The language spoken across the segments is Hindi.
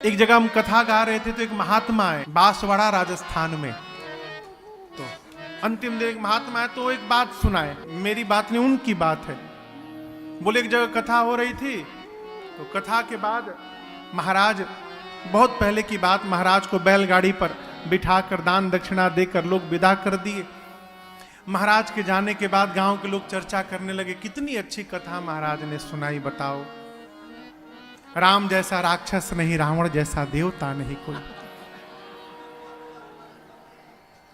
एक जगह हम कथा गा रहे थे तो एक महात्मा है बांसवाड़ा राजस्थान में। तो अंतिम दिन एक महात्मा है तो एक बात सुनाए, मेरी बात नहीं उनकी बात है। बोले एक जगह कथा हो रही थी तो कथा के बाद महाराज, बहुत पहले की बात, महाराज को बैलगाड़ी पर बिठाकर दान दक्षिणा देकर लोग विदा कर दिए। महाराज के जाने के बाद गांव के लोग चर्चा करने लगे, कितनी अच्छी कथा महाराज ने सुनाई, बताओ। राम जैसा राक्षस नहीं, रावण जैसा देवता नहीं कोई।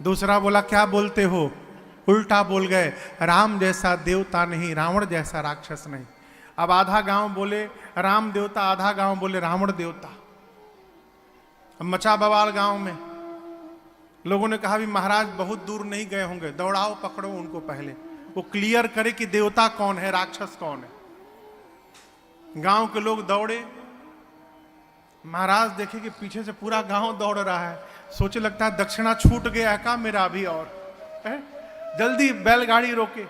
दूसरा बोला, क्या बोलते हो, उल्टा बोल गए, राम जैसा देवता नहीं, रावण जैसा राक्षस नहीं। अब आधा गांव बोले राम देवता, आधा गांव बोले रावण देवता। अब मचा बवाल गांव में। लोगों ने कहा भी महाराज बहुत दूर नहीं गए होंगे, दौड़ाओ पकड़ो उनको, पहले वो क्लियर करे कि देवता कौन है, राक्षस कौन है। गांव के लोग दौड़े। महाराज देखे कि पीछे से पूरा गांव दौड़ रहा है, सोचे लगता है दक्षिणा छूट गया है का मेरा अभी, और जल्दी बैलगाड़ी रोके।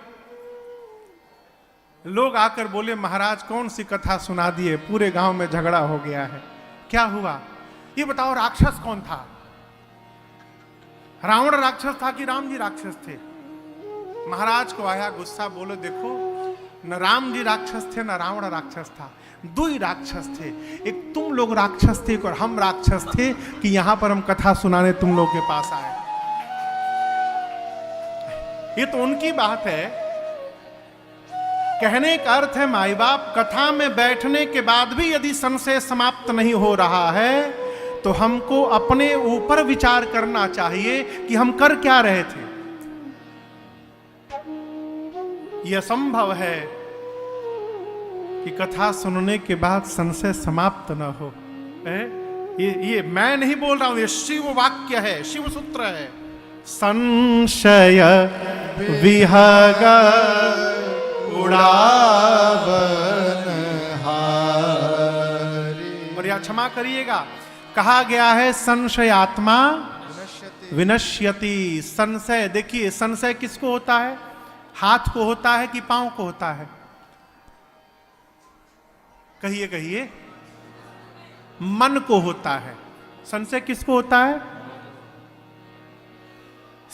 लोग आकर बोले महाराज कौन सी कथा सुना दिए, पूरे गांव में झगड़ा हो गया है, क्या हुआ ये बताओ, राक्षस कौन था, रावण राक्षस था कि राम जी राक्षस थे। महाराज को आया गुस्सा, बोले देखो न राम जी राक्षस थे न रावण राक्षस था, दो ही राक्षस थे। एक तुम लोग राक्षस थे और हम राक्षस थे कि यहां पर हम कथा सुनाने तुम लोग के पास आए। ये तो उनकी बात है। कहने का अर्थ है माई बाप, कथा में बैठने के बाद भी यदि संशय समाप्त नहीं हो रहा है तो हमको अपने ऊपर विचार करना चाहिए कि हम कर क्या रहे थे। यह संभव है कि कथा सुनने के बाद संशय समाप्त न हो। ये मैं नहीं बोल रहा हूं, ये शिव वाक्य है, शिव सूत्र है। संशय विहग उड़ावन हारी। और यह क्षमा करिएगा, कहा गया है संशयात्मा विनश्यति। संशय, देखिए संशय किसको होता है, हाथ को होता है कि पांव को होता है, कहिए कहिए, मन को होता है। संशय किसको होता है,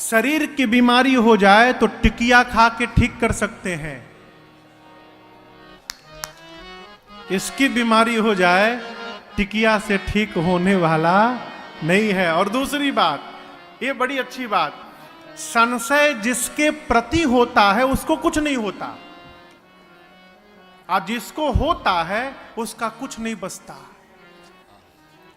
शरीर की बीमारी हो जाए तो टिकिया खा के ठीक कर सकते हैं, इसकी बीमारी हो जाए टिकिया से ठीक होने वाला नहीं है। और दूसरी बात, ये बड़ी अच्छी बात, संशय जिसके प्रति होता है उसको कुछ नहीं होता, और जिसको होता है उसका कुछ नहीं बचता।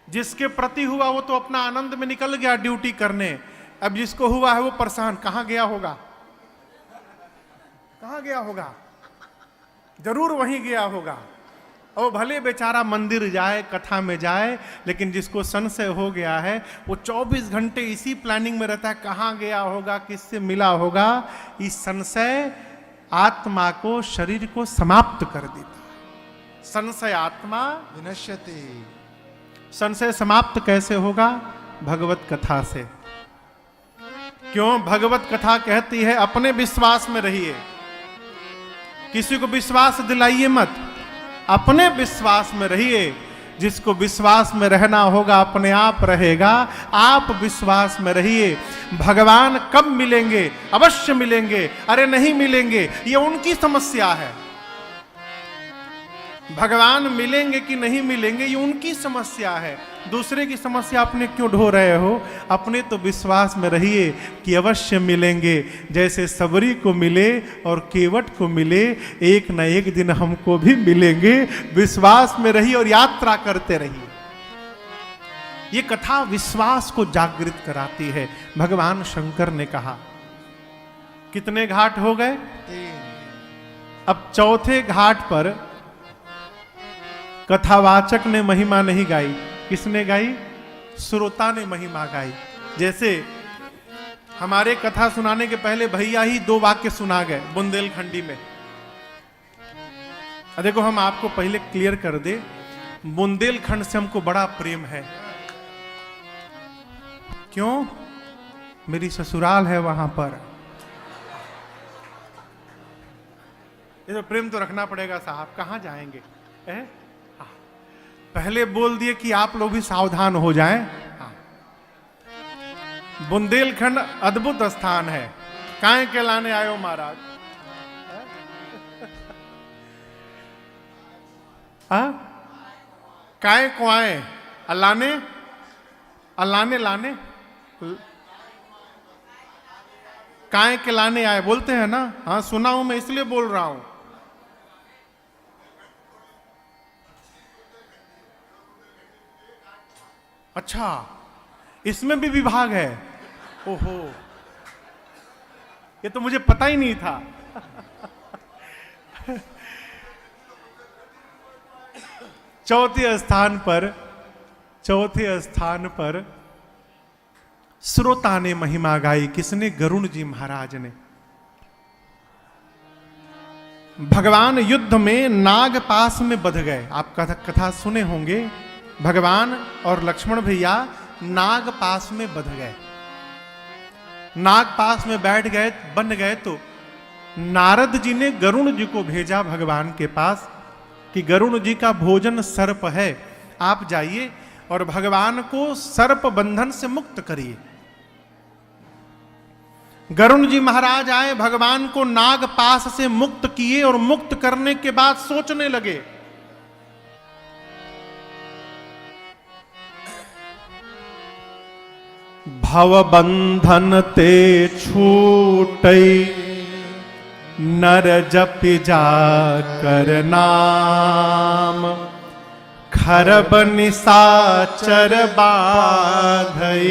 जिसके प्रति हुआ वो तो अपना आनंद में निकल गया ड्यूटी करने, अब जिसको हुआ है वो परेशान, कहां गया होगा, कहां गया होगा, जरूर वहीं गया होगा। और भले बेचारा मंदिर जाए, कथा में जाए, लेकिन जिसको संशय हो गया है वो 24 घंटे इसी प्लानिंग में रहता है, कहां गया होगा, किससे मिला होगा। इस संशय आत्मा को, शरीर को समाप्त कर देता है। संशय आत्मा विनश्यति। संशय समाप्त कैसे होगा, भगवत कथा से। क्यों, भगवत कथा कहती है अपने विश्वास में रहिए, किसी को विश्वास दिलाइए मत, अपने विश्वास में रहिए। जिसको विश्वास में रहना होगा अपने आप रहेगा, आप विश्वास में रहिए। भगवान कब मिलेंगे, अवश्य मिलेंगे, अरे नहीं मिलेंगे ये उनकी समस्या है। भगवान मिलेंगे कि नहीं मिलेंगे ये उनकी समस्या है, दूसरे की समस्या अपने क्यों ढो रहे हो। अपने तो विश्वास में रहिए कि अवश्य मिलेंगे। जैसे सबरी को मिले और केवट को मिले, एक न एक दिन हमको भी मिलेंगे। विश्वास में रहिए और यात्रा करते रहिए। ये कथा विश्वास को जागृत कराती है। भगवान शंकर ने कहा, कितने घाट हो गए, अब चौथे घाट पर कथावाचक ने महिमा नहीं गाई, किसने गाई, श्रोता ने महिमा गाई। जैसे हमारे कथा सुनाने के पहले भैया ही 2 वाक्य सुना गए बुंदेलखंडी में। देखो हम आपको पहले क्लियर कर दे, बुंदेलखंड से हमको बड़ा प्रेम है। क्यों, मेरी ससुराल है वहां पर। ये तो प्रेम तो रखना पड़ेगा साहब, कहां जाएंगे। पहले बोल दिए कि आप लोग भी सावधान हो जाएं। हाँ। बुंदेलखंड अद्भुत स्थान है। काहे के लाने आयो महाराज? हाँ, काहे को आए? अलाने अलाने लाने काहे के लाने आए बोलते हैं ना? हाँ सुना हूं मैं, इसलिए बोल रहा हूं। अच्छा, इसमें भी विभाग है? ओहो, ये तो मुझे पता ही नहीं था। चौथे स्थान पर श्रोता ने महिमा गाई। किसने? गरुण जी महाराज ने। भगवान युद्ध में नाग पास में बंध गए। आप कथा सुने होंगे। भगवान और लक्ष्मण भैया नाग पास में बंध गए। नाग पास में बैठ गए, बन गए। तो नारद जी ने गरुण जी को भेजा भगवान के पास कि गरुण जी का भोजन सर्प है, आप जाइए और भगवान को सर्प बंधन से मुक्त करिए। गरुण जी महाराज आए, भगवान को नाग पास से मुक्त किए और मुक्त करने के बाद सोचने लगे, भव बंधन ते छूटई नर जप जा कर नाम, खरब निशाचर बाधई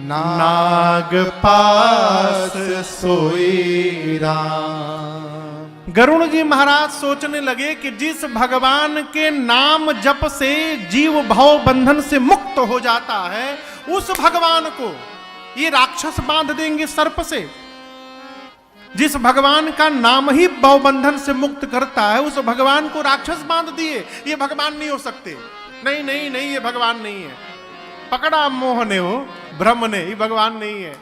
नाग पास सोई राम। गरुण जी महाराज सोचने लगे कि जिस भगवान के नाम जप से जीव भव बंधन से मुक्त हो जाता है, उस भगवान को ये राक्षस बांध देंगे सर्प से। जिस भगवान का नाम ही भव बंधन से मुक्त करता है, उस भगवान को राक्षस बांध दिए। ये भगवान नहीं हो सकते। नहीं नहीं नहीं, ये भगवान नहीं है। पकड़ा मोह ने, हो ब्रह्म ने, ये भगवान नहीं है।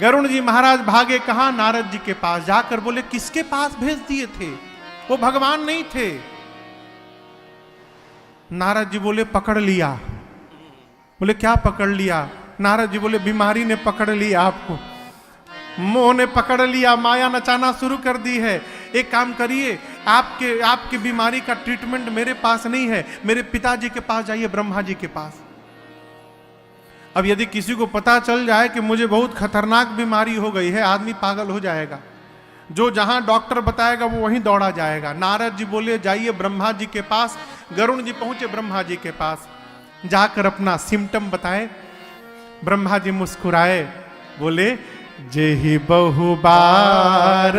गरुण जी महाराज भागे कहां? नारद जी के पास। जाकर बोले, किसके पास भेज दिए थे? वो भगवान नहीं थे। नारद जी बोले, पकड़ लिया। बोले, क्या पकड़ लिया? नारद जी बोले, बीमारी ने पकड़ लिया आपको, मोह ने पकड़ लिया, माया नचाना शुरू कर दी है। एक काम करिए, आपके बीमारी का ट्रीटमेंट मेरे पास नहीं है, मेरे पिताजी के पास जाइए, ब्रह्मा जी के पास। अब यदि किसी को पता चल जाए कि मुझे बहुत खतरनाक बीमारी हो गई है, आदमी पागल हो जाएगा। जो जहां डॉक्टर बताएगा वो वहीं दौड़ा जाएगा। नारद जी बोले, जाइए ब्रह्मा जी के पास। गरुण जी पहुंचे ब्रह्मा जी के पास, जाकर अपना सिम्टम बताए। ब्रह्मा जी मुस्कुराए, बोले, जेहि बहु बार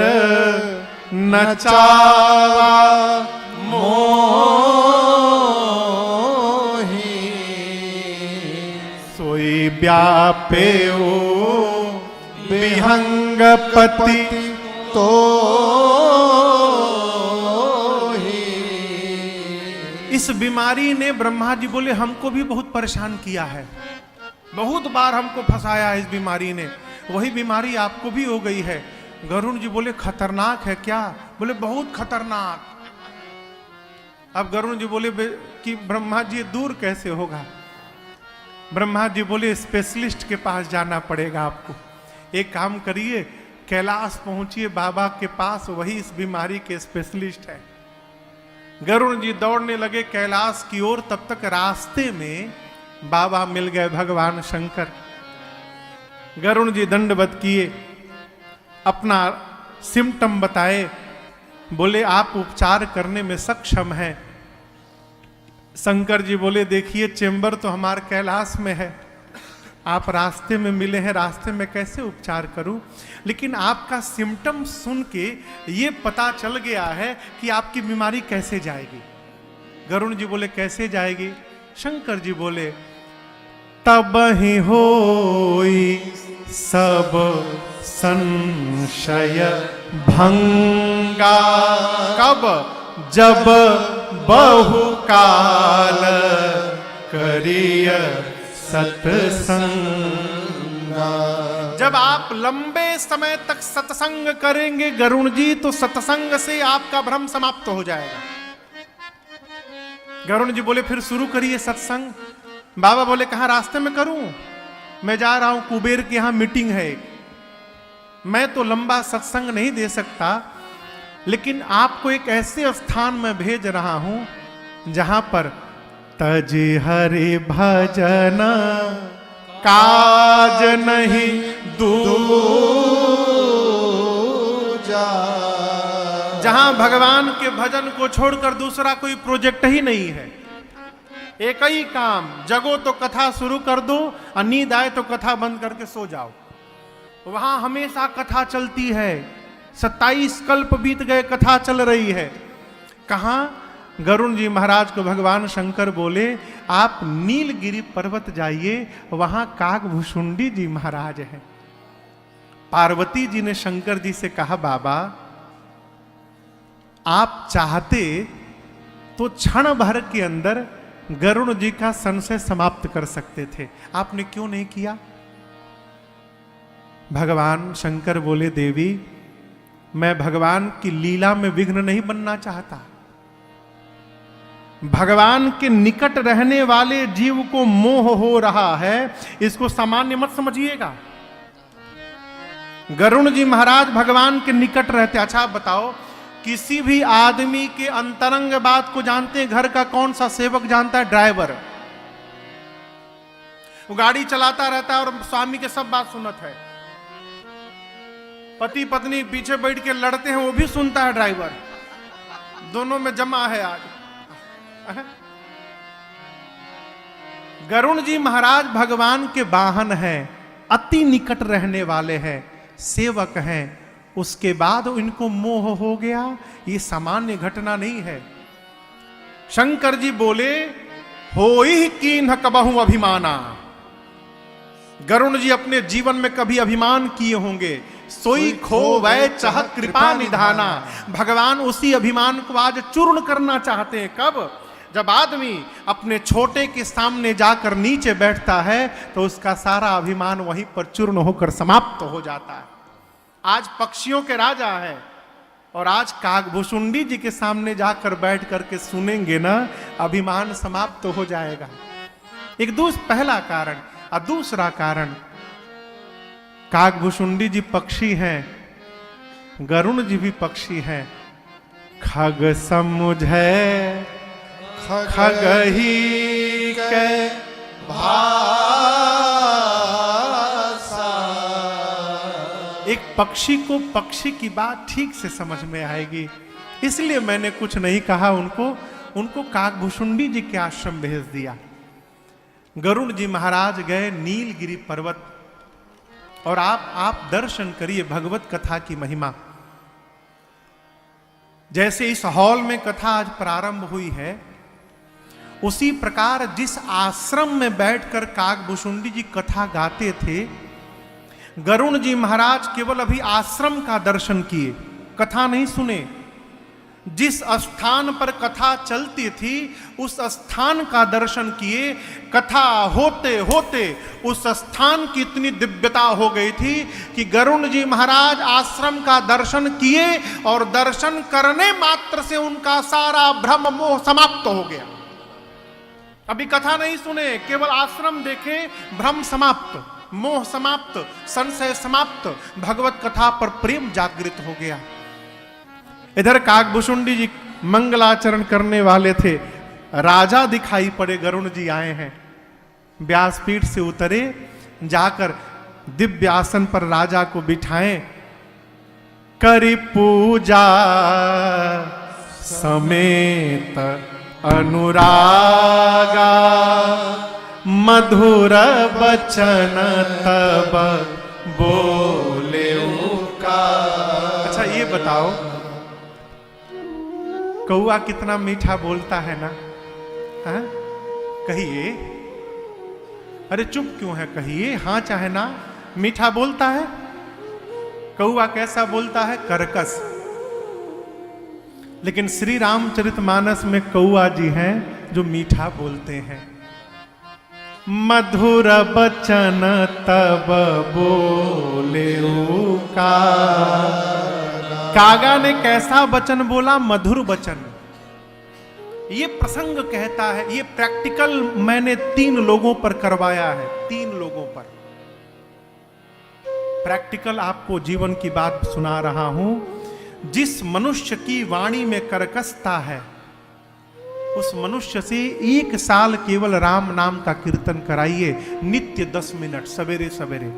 नचावा मोही, सोई व्यापे विहंगपति तो इस बीमारी ने, ब्रह्मा जी बोले, हमको भी बहुत परेशान किया है, बहुत बार हमको फंसाया इस बीमारी ने। वही बीमारी आपको भी हो गई है। गरुण जी बोले, खतरनाक है क्या? बोले, बहुत खतरनाक। अब गरुण जी बोले कि ब्रह्मा जी दूर कैसे होगा? ब्रह्मा जी बोले, स्पेशलिस्ट के पास जाना पड़ेगा आपको। एक काम करिए, कैलाश पहुंचिए बाबा के पास, वही इस बीमारी के स्पेशलिस्ट है। गरुण जी दौड़ने लगे कैलाश की ओर। तब तक रास्ते में बाबा मिल गए, भगवान शंकर। गरुण जी दंडवत किए, अपना सिम्टम बताए, बोले, आप उपचार करने में सक्षम हैं। शंकर जी बोले, देखिए चेंबर तो हमारे कैलाश में है, आप रास्ते में मिले हैं, रास्ते में कैसे उपचार करूं? लेकिन आपका सिम्टम सुन के ये पता चल गया है कि आपकी बीमारी कैसे जाएगी। गरुण जी बोले, कैसे जाएगी? शंकर जी बोले, तब ही होई सब संशय भंगा, कब? जब बहुकाल करिय सत्संग। जब आप लंबे समय तक सत्संग करेंगे गरुण जी, तो सत्संग से आपका भ्रम समाप्त हो जाएगा। गरुण जी बोले फिर शुरू करिए सत्संग। बाबा बोले कहाँ, रास्ते में करूं, मैं जा रहा हूं कुबेर के यहां मीटिंग है, मैं तो लंबा सत्संग नहीं दे सकता, लेकिन आपको एक ऐसे स्थान में भेज रहा हूं जहां पर तज हरि भजन काज नहीं दूजा, जहां भगवान के भजन को छोड़कर दूसरा कोई प्रोजेक्ट ही नहीं है। एक ही काम, जगो तो कथा शुरू कर दो, और नींद आए तो कथा बंद करके सो जाओ। वहां हमेशा कथा चलती है, 27 कल्प बीत गए कथा चल रही है। कहां? गरुण जी महाराज को भगवान शंकर बोले आप नीलगिरी पर्वत जाइए, वहां कागभूषुंडी जी महाराज हैं। पार्वती जी ने शंकर जी से कहा बाबा आप चाहते तो क्षण भर के अंदर गरुण जी का संशय समाप्त कर सकते थे, आपने क्यों नहीं किया? भगवान शंकर बोले देवी मैं भगवान की लीला में विघ्न नहीं बनना चाहता। भगवान के निकट रहने वाले जीव को मोह हो रहा है, इसको सामान्य मत समझिएगा। गरुण जी महाराज भगवान के निकट रहते। अच्छा आप बताओ, किसी भी आदमी के अंतरंग बात को जानते हैं? घर का कौन सा सेवक जानता है? ड्राइवर। वो गाड़ी चलाता रहता है और स्वामी के सब बात सुनत है। पति पत्नी पीछे बैठ के लड़ते हैं, वो भी सुनता है ड्राइवर। दोनों में जमा है आज। गरुण जी महाराज भगवान के वाहन हैं, अति निकट रहने वाले हैं, सेवक हैं, उसके बाद इनको मोह हो गया, ये सामान्य घटना नहीं है। शंकर जी बोले होई कीन्ह कबहु अभिमाना। गरुण जी अपने जीवन में कभी अभिमान किए होंगे। सोई खो वै चाह कृपा निधाना। भगवान उसी अभिमान को आज चूर्ण करना चाहते हैं। कब? जब आदमी अपने छोटे के सामने जाकर नीचे बैठता है तो उसका सारा अभिमान वहीं पर चूर्ण होकर समाप्त हो जाता है। आज पक्षियों के राजा है, और आज कागभूषुंडी जी के सामने जाकर बैठ करके सुनेंगे ना, अभिमान समाप्त हो जाएगा। एक पहला कारण। और दूसरा कारण, कागभूषुंडी जी पक्षी हैं, गरुण जी भी पक्षी हैं। खग समुझै खगही के भाषा। एक पक्षी को पक्षी की बात ठीक से समझ में आएगी, इसलिए मैंने कुछ नहीं कहा। उनको कागभूषुंडी जी के आश्रम भेज दिया। गरुण जी महाराज गए नीलगिरी पर्वत, और आप दर्शन करिए भगवत कथा की महिमा। जैसे इस हॉल में कथा आज प्रारंभ हुई है, उसी प्रकार जिस आश्रम में बैठकर कागभूषुंडी जी कथा गाते थे, गरुण जी महाराज केवल अभी आश्रम का दर्शन किए, कथा नहीं सुने। जिस स्थान पर कथा चलती थी उस स्थान का दर्शन किए। कथा होते होते उस स्थान की इतनी दिव्यता हो गई थी कि गरुण जी महाराज आश्रम का दर्शन किए, और दर्शन करने मात्र से उनका सारा भ्रम मोह समाप्त हो गया। अभी कथा नहीं सुने, केवल आश्रम देखे, भ्रम समाप्त, मोह समाप्त, संशय समाप्त, भगवत कथा पर प्रेम जागृत हो गया। इधर कागभूषुंडी जी मंगलाचरण करने वाले थे, राजा दिखाई पड़े। गरुण जी आए हैं, व्यासपीठ से उतरे, जाकर दिव्य आसन पर राजा को बिठाएं। करी पूजा समेत अनुरागा, मधुर बचन तब बोले का। अच्छा ये बताओ, कौआ कितना मीठा बोलता है ना? हाँ? कहिए। अरे चुप क्यों है? कहिए हाँ चाहे ना। मीठा बोलता है। कौआ कैसा बोलता है? कर्कश। लेकिन श्री रामचरितमानस में कौआ जी हैं जो मीठा बोलते हैं। मधुर बचन तब बोले का। कागा ने कैसा वचन बोला? मधुर वचन। ये प्रसंग कहता है, ये प्रैक्टिकल मैंने 3 लोगों पर करवाया है, 3 लोगों पर प्रैक्टिकल आपको जीवन की बात सुना रहा हूं। जिस मनुष्य की वाणी में कर्कशता है, उस मनुष्य से 1 साल केवल राम नाम का कीर्तन कराइए, नित्य 10 मिनट सवेरे सवेरे।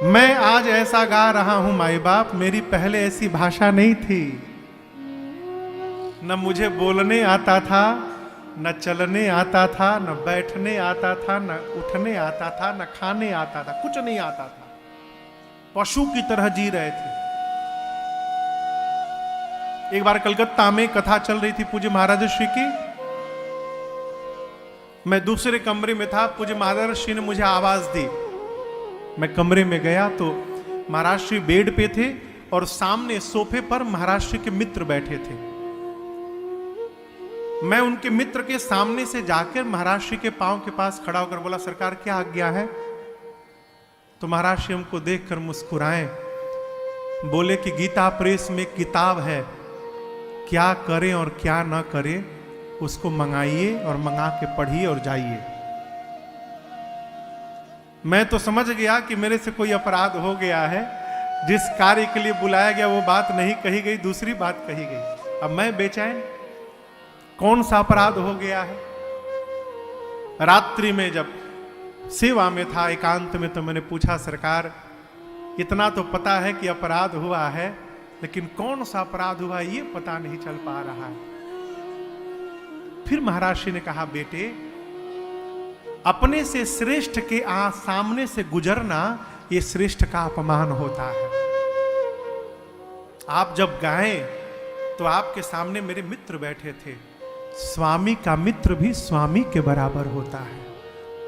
मैं आज ऐसा गा रहा हूं माई बाप, मेरी पहले ऐसी भाषा नहीं थी, न मुझे बोलने आता था, न चलने आता था, न बैठने आता था, न उठने आता था, न खाने आता था, कुछ नहीं आता था। पशु की तरह जी रहे थे। एक बार कलकत्ता में कथा चल रही थी पूज्य महाराज श्री की। मैं दूसरे कमरे में था, पूज्य महाराज श्री ने मुझे आवाज दी। मैं कमरे में गया तो महाराज श्री बेड पे थे और सामने सोफे पर महाराज श्री के मित्र बैठे थे। मैं उनके मित्र के सामने से जाकर महाराज श्री के पांव के पास खड़ा होकर बोला, सरकार क्या आज्ञा है? तो महाराज श्री हमको देखकर मुस्कुराए, बोले कि गीता प्रेस में किताब है, क्या करें और क्या ना करें उसको मंगाइए और मंगा के पढ़िए और जाइए। मैं तो समझ गया कि मेरे से कोई अपराध हो गया है, जिस कार्य के लिए बुलाया गया वो बात नहीं कही गई, दूसरी बात कही गई। अब मैं बेचैन, कौन सा अपराध हो गया है? रात्रि में जब सेवा में था एकांत में, तो मैंने पूछा, सरकार इतना तो पता है कि अपराध हुआ है, लेकिन कौन सा अपराध हुआ ये पता नहीं चल पा रहा है। फिर महाराज श्री ने कहा, बेटे अपने से श्रेष्ठ के सामने से गुजरना ये श्रेष्ठ का अपमान होता है। आप जब गाएं तो आपके सामने मेरे मित्र बैठे थे। स्वामी का मित्र भी स्वामी के बराबर होता है,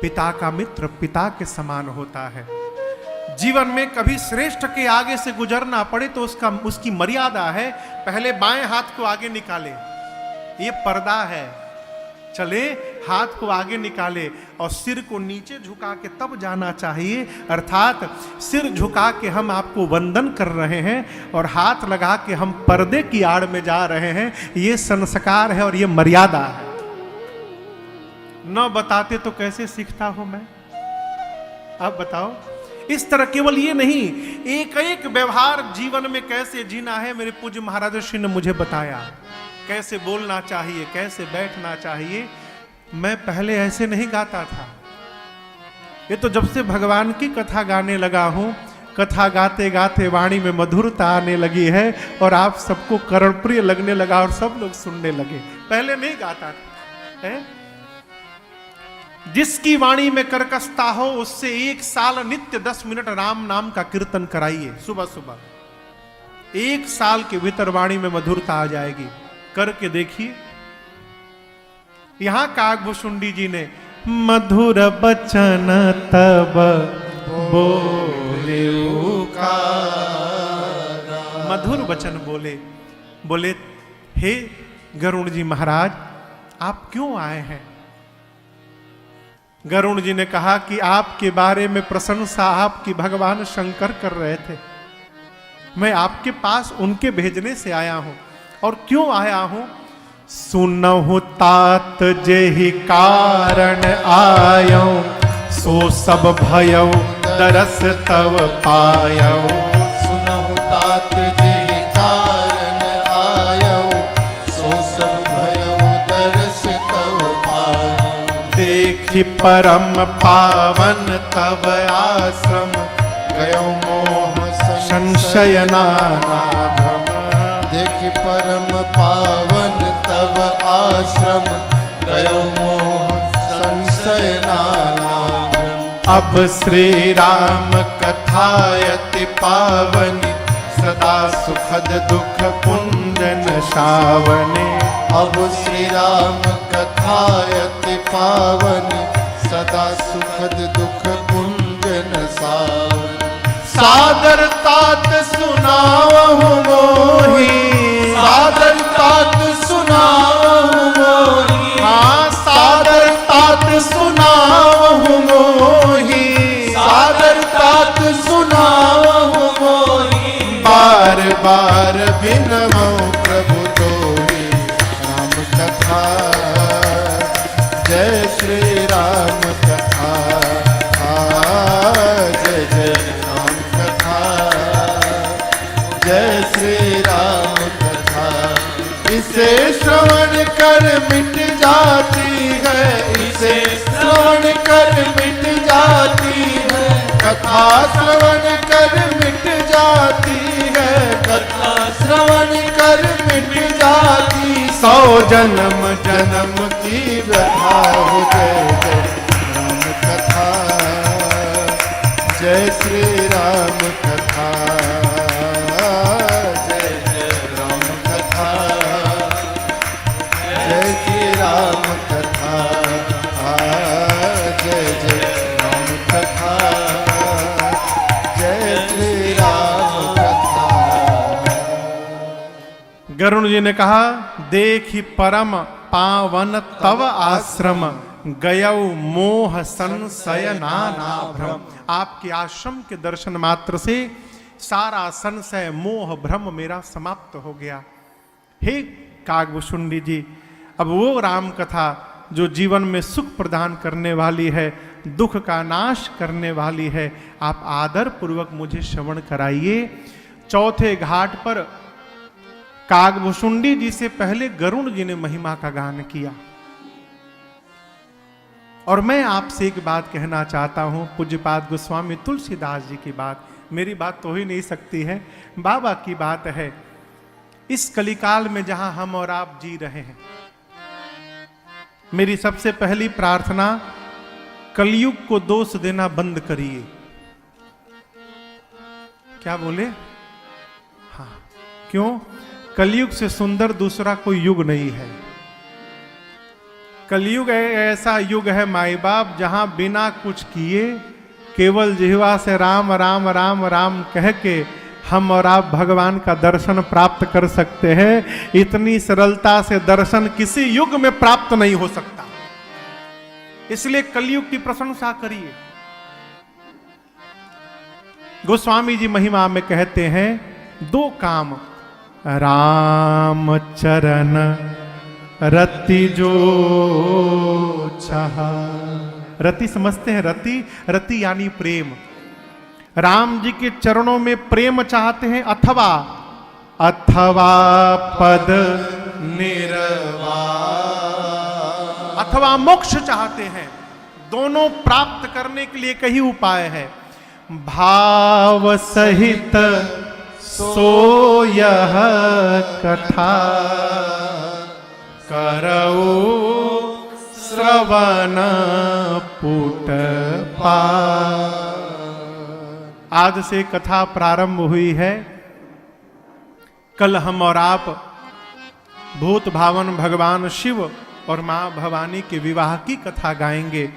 पिता का मित्र पिता के समान होता है। जीवन में कभी श्रेष्ठ के आगे से गुजरना पड़े तो उसकी मर्यादा है। पहले बाएं हाथ को आगे निकाले, ये पर्दा है, चले हाथ को आगे निकाले और सिर को नीचे झुका के तब जाना चाहिए। अर्थात सिर झुका के हम आपको वंदन कर रहे हैं और हाथ लगा के हम पर्दे की आड़ में जा रहे हैं। ये संस्कार है और ये मर्यादा है। न बताते तो कैसे सीखता हूं मैं? आप बताओ। इस तरह केवल ये नहीं, एक एक व्यवहार जीवन में कैसे जीना है मेरे पूज्य महाराज श्री ने मुझे बताया। कैसे बोलना चाहिए, कैसे बैठना चाहिए। मैं पहले ऐसे नहीं गाता था। ये तो जब से भगवान की कथा गाने लगा हूं, कथा गाते गाते वाणी में मधुरता आने लगी है और आप सबको कर्णप्रिय लगने लगा और सब लोग सुनने लगे। पहले नहीं गाता था है? जिसकी वाणी में कर्कशता हो उससे 1 साल नित्य 10 मिनट राम नाम का कीर्तन कराइए सुबह सुबह। 1 साल के भीतर वाणी में मधुरता आ जाएगी। करके देखिए। यहां काकभूषुंडी जी ने मधुर बचन तब बोले, मधुर वचन बोले। बोले, हे गरुण जी महाराज आप क्यों आए हैं? गरुण जी ने कहा कि आपके बारे में प्रशंसा आपकी भगवान शंकर कर रहे थे। मैं आपके पास उनके भेजने से आया हूं। और क्यों आया हूं? सुनहु तात जेहि कारण आयो, सो सब भयो दरस तव पायो। सुनहु तात जेहि कारण आयो, सो सब भयो दरस तव पायो। देखि परम पावन तव आश्रम, गयो मोह संशय नाना। देखि परम पावन तव आश्रम, गयो मोह संशय नाना। अब श्री राम कथायति पावनी, सदा सुखद दुख पुंजन सावने। अब श्री राम कथायति पावनी, सदा सुखद दुख पुंजन सावने। सादर तात सुनावहु मोहि, सादर तात सुनावहु मोहि। हाँ सादर तात सुनावहु मोहि। सादर तात सुनावहु मोहि। बार बार बिनमौ प्रभु तोहि, श्री राम कथा, जय जय राम कथा, जय श्री राम कथा। इसे श्रवण कर मिट जाती है, इसे श्रवण कर मिट जाती है, कथा श्रवण कर मिट जाती है, कथा श्रवण कर मिट जाती। 100 जन्म जन्म की व्यथा हो, जय जय राम कथा, जय श्री राम कथा, जय जय राम कथा, जय श्री राम कथा, जय जय राम कथा, जय श्री राम कथा। गरुण जी ने कहा, देखि परम पावन तव आश्रम, गयौ मोह संशय नाना भ्रम। आपके आश्रम के दर्शन मात्र से सारा संशय मोह भ्रम मेरा समाप्त हो गया। हे कागभूषुंडी जी, अब वो राम कथा जो जीवन में सुख प्रदान करने वाली है, दुख का नाश करने वाली है, आप आदर पूर्वक मुझे श्रवण कराइए। चौथे घाट पर कागभूषुंडी जी से पहले गरुण जी ने महिमा का गान किया। और मैं आपसे एक बात कहना चाहता हूं, पूज्यपाद गोस्वामी तुलसीदास जी की बात, मेरी बात तो हो ही नहीं सकती है, बाबा की बात है। इस कलिकाल में जहां हम और आप जी रहे हैं, मेरी सबसे पहली प्रार्थना, कलयुग को दोष देना बंद करिए। क्या बोले? हाँ, क्यों? कलयुग से सुंदर दूसरा कोई युग नहीं है। कलयुग ऐसा युग है माई बाप, जहां बिना कुछ किए केवल जिह्वा से राम राम राम राम कह के हम और आप भगवान का दर्शन प्राप्त कर सकते हैं। इतनी सरलता से दर्शन किसी युग में प्राप्त नहीं हो सकता। इसलिए कलयुग की प्रशंसा करिए। गोस्वामी जी महिमा में कहते हैं, 2 काम राम चरण रति जो चाहा। रति समझते हैं? रति यानी प्रेम। राम जी के चरणों में प्रेम चाहते हैं, अथवा पद निर्वाण, अथवा मोक्ष चाहते हैं। दोनों प्राप्त करने के लिए कई उपाय है। भाव सहित सो यह कथा, करऊ श्रवण पुट पा। आज से कथा प्रारंभ हुई है। कल हम और आप भूत भावन भगवान शिव और मां भवानी के विवाह की कथा गाएंगे।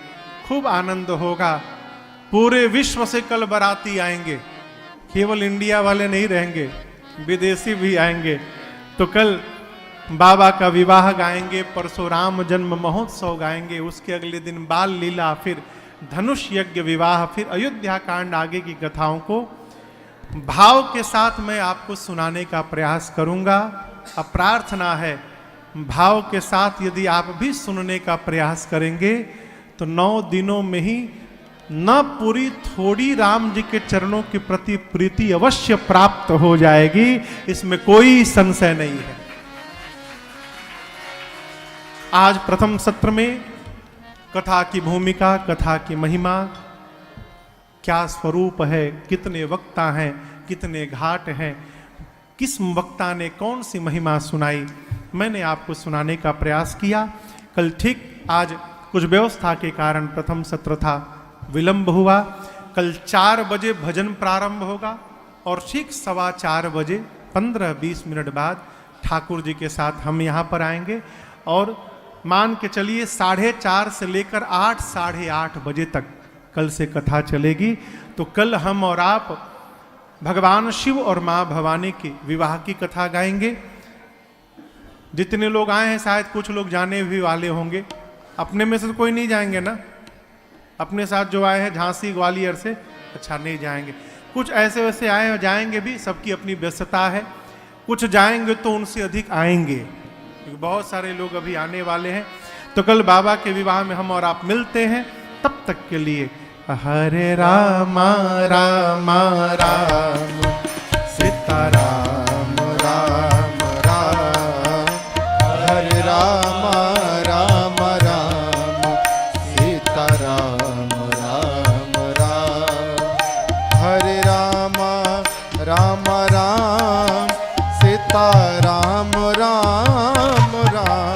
खूब आनंद होगा। पूरे विश्व से कल बाराती आएंगे, केवल इंडिया वाले नहीं रहेंगे, विदेशी भी आएंगे। तो कल बाबा का विवाह गाएंगे, परशुराम जन्म महोत्सव गाएंगे, उसके अगले दिन बाल लीला, फिर धनुष यज्ञ विवाह, फिर अयोध्या कांड, आगे की कथाओं को भाव के साथ मैं आपको सुनाने का प्रयास करूंगा। अब प्रार्थना है, भाव के साथ यदि आप भी सुनने का प्रयास करेंगे तो 9 दिनों में ही न पूरी थोड़ी राम जी के चरणों के प्रति प्रीति अवश्य प्राप्त हो जाएगी, इसमें कोई संशय नहीं है। आज प्रथम सत्र में कथा की भूमिका, कथा की महिमा, क्या स्वरूप है, कितने वक्ता हैं, कितने घाट हैं, किस वक्ता ने कौन सी महिमा सुनाई, मैंने आपको सुनाने का प्रयास किया। कल ठीक आज कुछ व्यवस्था के कारण प्रथम सत्र था, विलंब हुआ। कल 4 बजे भजन प्रारंभ होगा और ठीक 4:15 बजे 15-20 मिनट बाद ठाकुर जी के साथ हम यहाँ पर आएंगे और मान के चलिए 4:30 से लेकर 8, 8:30 बजे तक कल से कथा चलेगी। तो कल हम और आप भगवान शिव और माँ भवानी के विवाह की कथा गाएंगे। जितने लोग आए हैं शायद कुछ लोग जाने भी वाले होंगे, अपने में से तो कोई नहीं जाएंगे ना? अपने साथ जो आए हैं झांसी ग्वालियर से, अच्छा नहीं जाएंगे। कुछ ऐसे वैसे आए हैं, जाएंगे भी, सबकी अपनी व्यस्तता है। कुछ जाएंगे तो उनसे अधिक आएंगे, क्योंकि बहुत सारे लोग अभी आने वाले हैं। तो कल बाबा के विवाह में हम और आप मिलते हैं, तब तक के लिए हरे रामा रामा राम सीताराम राम राम, हरे रामा राम राम सीताराम राम राम, हरे रामा राम राम सीताराम राम राम,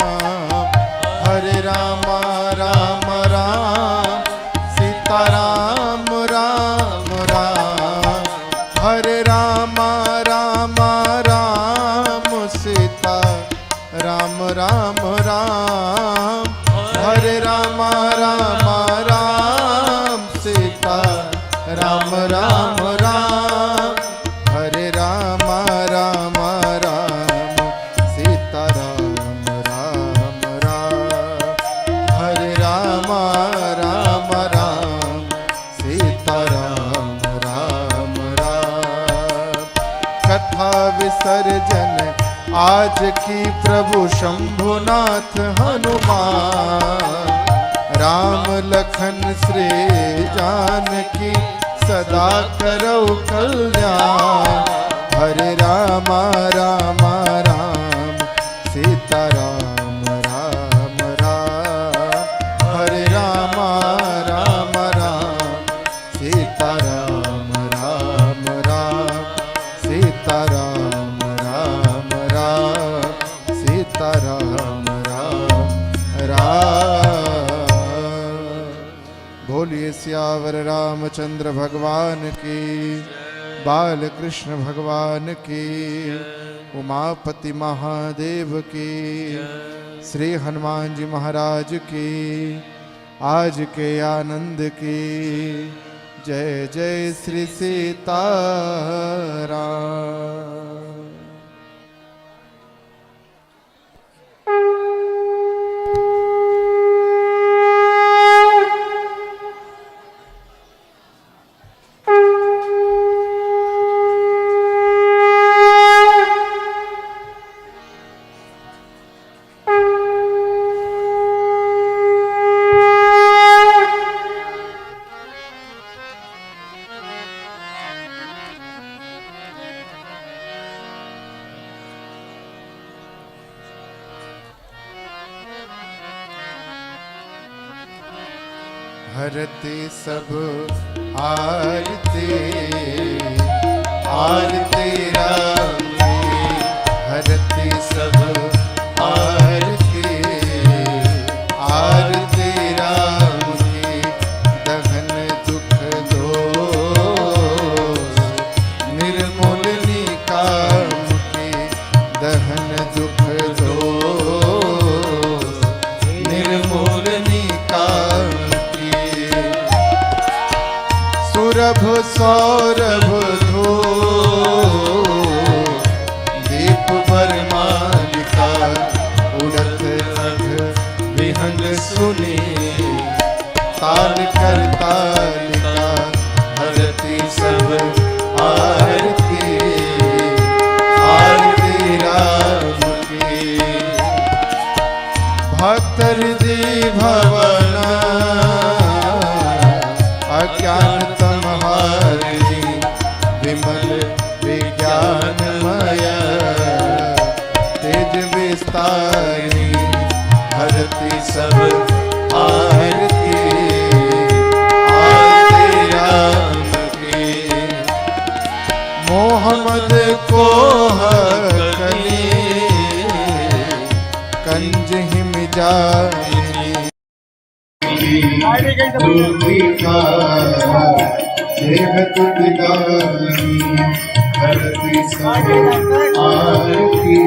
हरे रामा राम राम सीताराम राम राम, हरे रामा राम राम सीता राम राम राम, हरे रामा राम राम सीता राम राम राम, हरे रामा राम राम सीता राम राम राम, हरे रामा राम राम सीता राम राम राम। कथा विसर्जन आज की प्रभु शंभुनाथ हनुमान, राम लखन श्री जानकी सदा करो कल्याण, हरे रामा राम राम सीता राम राम राम, हरे रामा राम राम सीता राम राम राम, सीता राम राम राम सीता राम राम राम। बोलिए सियावर रामचंद्र भगवान की, बाल कृष्ण भगवान की, उमापति महादेव की, श्री हनुमान जी महाराज की, आज के आनंद की। जय जय श्री सीताराम। हरते सब आरती आरती राम की, हरते सब आरती आरती राम की, दहन दुख दोष निर्मूलनी काम की, दहन दुख दोष निर्मूलनी काम की, सुरभ सौरभ धो दीप बरमालिका, उड़त अघ विहंग सुनी ताल कर तालिका, हरती सब आरती आरती राम की, भक्तर दी भवना अज्ञान तमहारी, विमल विज्ञानमय तेज विस्तारी, हरती सब आरती आरती राम की, मोहम्मद को कली कंज हिम जानी, हरती सब आरती